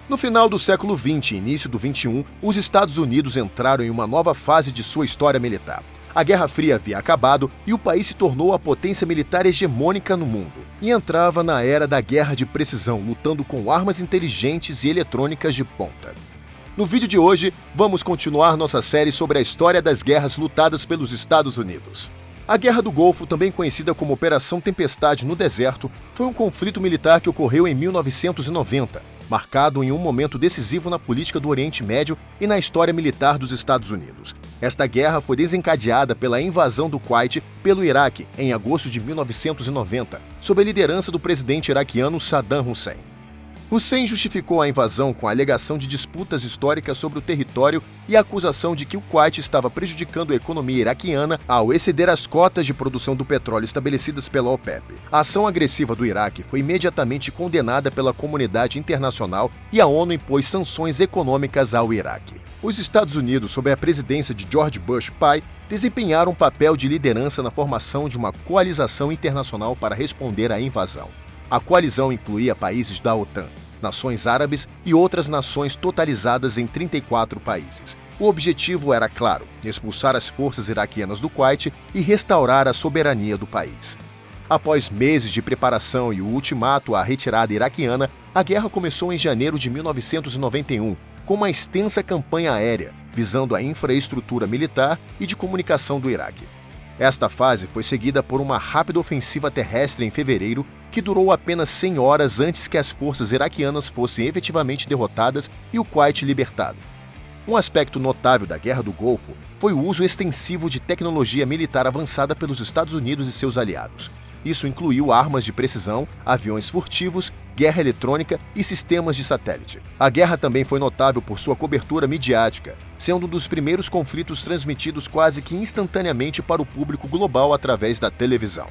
No final do século XX e início do XXI, os Estados Unidos entraram em uma nova fase de sua história militar. A Guerra Fria havia acabado e o país se tornou a potência militar hegemônica no mundo. E entrava na era da guerra de precisão, lutando com armas inteligentes e eletrônicas de ponta. No vídeo de hoje, vamos continuar nossa série sobre a história das guerras lutadas pelos Estados Unidos. A Guerra do Golfo, também conhecida como Operação Tempestade no Deserto, foi um conflito militar que ocorreu em 1990, marcado em um momento decisivo na política do Oriente Médio e na história militar dos Estados Unidos. Esta guerra foi desencadeada pela invasão do Kuwait pelo Iraque em agosto de 1990, sob a liderança do presidente iraquiano Saddam Hussein. Hussein justificou a invasão com a alegação de disputas históricas sobre o território e a acusação de que o Kuwait estava prejudicando a economia iraquiana ao exceder as cotas de produção do petróleo estabelecidas pela OPEP. A ação agressiva do Iraque foi imediatamente condenada pela comunidade internacional e a ONU impôs sanções econômicas ao Iraque. Os Estados Unidos, sob a presidência de George Bush pai, desempenharam um papel de liderança na formação de uma coalização internacional para responder à invasão. A coalizão incluía países da OTAN, nações árabes e outras nações totalizadas em 34 países. O objetivo era claro: expulsar as forças iraquianas do Kuwait e restaurar a soberania do país. Após meses de preparação e o ultimato à retirada iraquiana, a guerra começou em janeiro de 1991, com uma extensa campanha aérea, visando a infraestrutura militar e de comunicação do Iraque. Esta fase foi seguida por uma rápida ofensiva terrestre em fevereiro, que durou apenas 100 horas antes que as forças iraquianas fossem efetivamente derrotadas e o Kuwait libertado. Um aspecto notável da Guerra do Golfo foi o uso extensivo de tecnologia militar avançada pelos Estados Unidos e seus aliados. Isso incluiu armas de precisão, aviões furtivos, guerra eletrônica e sistemas de satélite. A guerra também foi notável por sua cobertura midiática, sendo um dos primeiros conflitos transmitidos quase que instantaneamente para o público global através da televisão.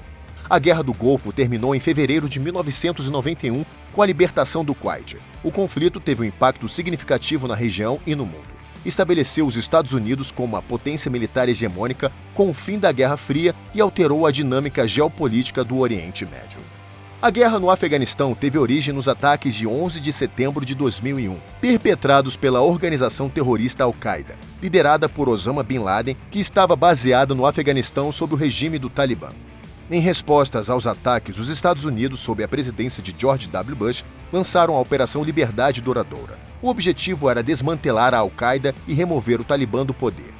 A Guerra do Golfo terminou em fevereiro de 1991 com a libertação do Kuwait. O conflito teve um impacto significativo na região e no mundo. Estabeleceu os Estados Unidos como uma potência militar hegemônica com o fim da Guerra Fria e alterou a dinâmica geopolítica do Oriente Médio. A guerra no Afeganistão teve origem nos ataques de 11 de setembro de 2001, perpetrados pela organização terrorista Al-Qaeda, liderada por Osama Bin Laden, que estava baseada no Afeganistão sob o regime do Talibã. Em respostas aos ataques, os Estados Unidos, sob a presidência de George W. Bush, lançaram a Operação Liberdade Duradoura. O objetivo era desmantelar a Al-Qaeda e remover o Talibã do poder.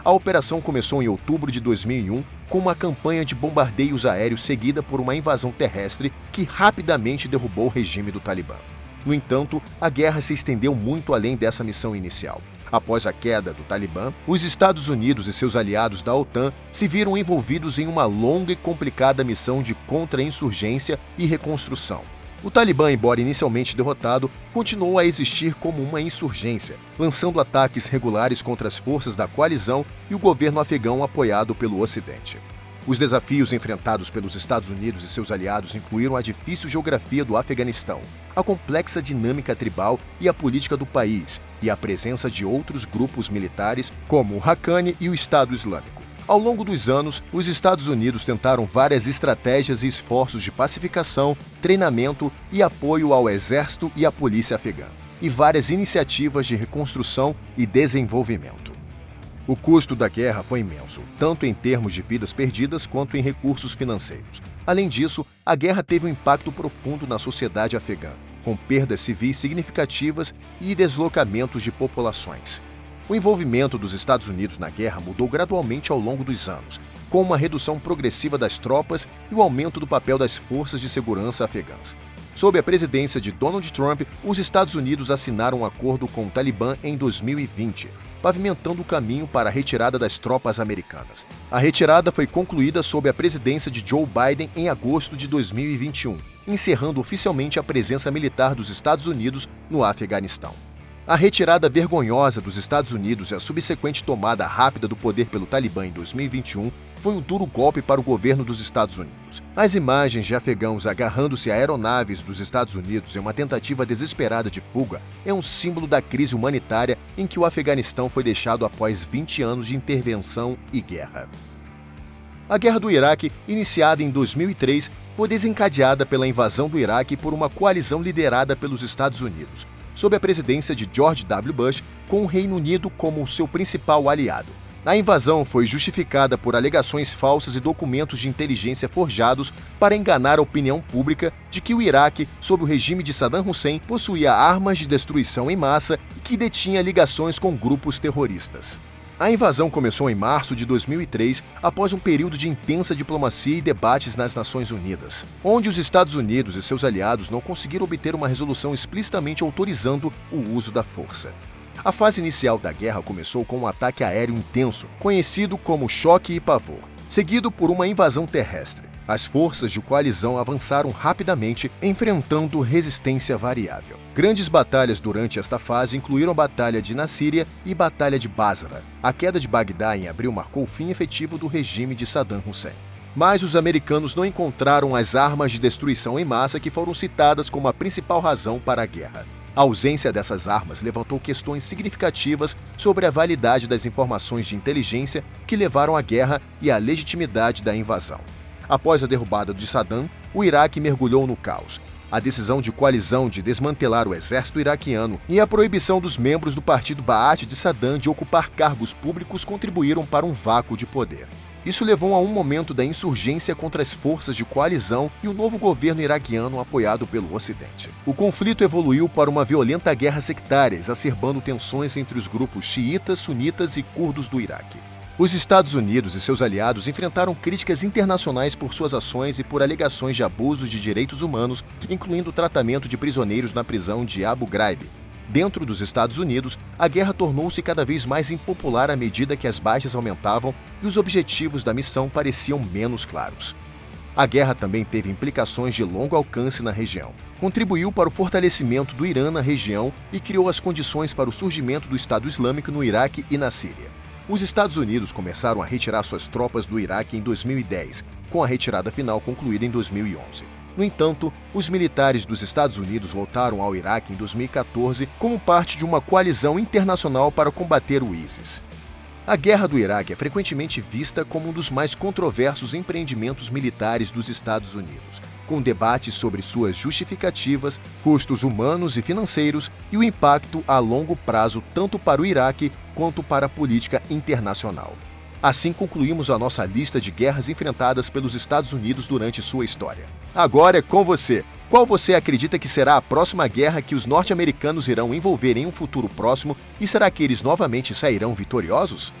A operação começou em outubro de 2001 com uma campanha de bombardeios aéreos seguida por uma invasão terrestre que rapidamente derrubou o regime do Talibã. No entanto, a guerra se estendeu muito além dessa missão inicial. Após a queda do Talibã, os Estados Unidos e seus aliados da OTAN se viram envolvidos em uma longa e complicada missão de contra-insurgência e reconstrução. O Talibã, embora inicialmente derrotado, continuou a existir como uma insurgência, lançando ataques regulares contra as forças da coalizão e o governo afegão apoiado pelo Ocidente. Os desafios enfrentados pelos Estados Unidos e seus aliados incluíram a difícil geografia do Afeganistão, a complexa dinâmica tribal e a política do país, e a presença de outros grupos militares, como o Haqqani e o Estado Islâmico. Ao longo dos anos, os Estados Unidos tentaram várias estratégias e esforços de pacificação, treinamento e apoio ao exército e à polícia afegã, e várias iniciativas de reconstrução e desenvolvimento. O custo da guerra foi imenso, tanto em termos de vidas perdidas quanto em recursos financeiros. Além disso, a guerra teve um impacto profundo na sociedade afegã, com perdas civis significativas e deslocamentos de populações. O envolvimento dos Estados Unidos na guerra mudou gradualmente ao longo dos anos, com uma redução progressiva das tropas e o aumento do papel das forças de segurança afegãs. Sob a presidência de Donald Trump, os Estados Unidos assinaram um acordo com o Talibã em 2020, pavimentando o caminho para a retirada das tropas americanas. A retirada foi concluída sob a presidência de Joe Biden em agosto de 2021, encerrando oficialmente a presença militar dos Estados Unidos no Afeganistão. A retirada vergonhosa dos Estados Unidos e a subsequente tomada rápida do poder pelo Talibã em 2021 foi um duro golpe para o governo dos Estados Unidos. As imagens de afegãos agarrando-se a aeronaves dos Estados Unidos em uma tentativa desesperada de fuga é um símbolo da crise humanitária em que o Afeganistão foi deixado após 20 anos de intervenção e guerra. A Guerra do Iraque, iniciada em 2003, foi desencadeada pela invasão do Iraque por uma coalizão liderada pelos Estados Unidos. sob a presidência de George W. Bush, com o Reino Unido como seu principal aliado. A invasão foi justificada por alegações falsas e documentos de inteligência forjados para enganar a opinião pública de que o Iraque, sob o regime de Saddam Hussein, possuía armas de destruição em massa e que detinha ligações com grupos terroristas. A invasão começou em março de 2003, após um período de intensa diplomacia e debates nas Nações Unidas, onde os Estados Unidos e seus aliados não conseguiram obter uma resolução explicitamente autorizando o uso da força. A fase inicial da guerra começou com um ataque aéreo intenso, conhecido como choque e pavor, seguido por uma invasão terrestre. As forças de coalizão avançaram rapidamente, enfrentando resistência variável. Grandes batalhas durante esta fase incluíram a Batalha de Nassiriya e Batalha de Basra. A queda de Bagdá em abril marcou o fim efetivo do regime de Saddam Hussein. Mas os americanos não encontraram as armas de destruição em massa que foram citadas como a principal razão para a guerra. A ausência dessas armas levantou questões significativas sobre a validade das informações de inteligência que levaram à guerra e a legitimidade da invasão. Após a derrubada de Saddam, o Iraque mergulhou no caos. A decisão de coalizão de desmantelar o exército iraquiano e a proibição dos membros do partido Baath de Saddam de ocupar cargos públicos contribuíram para um vácuo de poder. Isso levou a um momento da insurgência contra as forças de coalizão e o novo governo iraquiano apoiado pelo Ocidente. O conflito evoluiu para uma violenta guerra sectária, exacerbando tensões entre os grupos xiitas, sunitas e curdos do Iraque. Os Estados Unidos e seus aliados enfrentaram críticas internacionais por suas ações e por alegações de abusos de direitos humanos, incluindo o tratamento de prisioneiros na prisão de Abu Ghraib. Dentro dos Estados Unidos, a guerra tornou-se cada vez mais impopular à medida que as baixas aumentavam e os objetivos da missão pareciam menos claros. A guerra também teve implicações de longo alcance na região. Contribuiu para o fortalecimento do Irã na região e criou as condições para o surgimento do Estado Islâmico no Iraque e na Síria. Os Estados Unidos começaram a retirar suas tropas do Iraque em 2010, com a retirada final concluída em 2011. No entanto, os militares dos Estados Unidos voltaram ao Iraque em 2014 como parte de uma coalizão internacional para combater o ISIS. A Guerra do Iraque é frequentemente vista como um dos mais controversos empreendimentos militares dos Estados Unidos, com debates sobre suas justificativas, custos humanos e financeiros e o impacto a longo prazo tanto para o Iraque quanto para a política internacional. Assim concluímos a nossa lista de guerras enfrentadas pelos Estados Unidos durante sua história. Agora é com você. Qual você acredita que será a próxima guerra que os norte-americanos irão envolver em um futuro próximo e será que eles novamente sairão vitoriosos?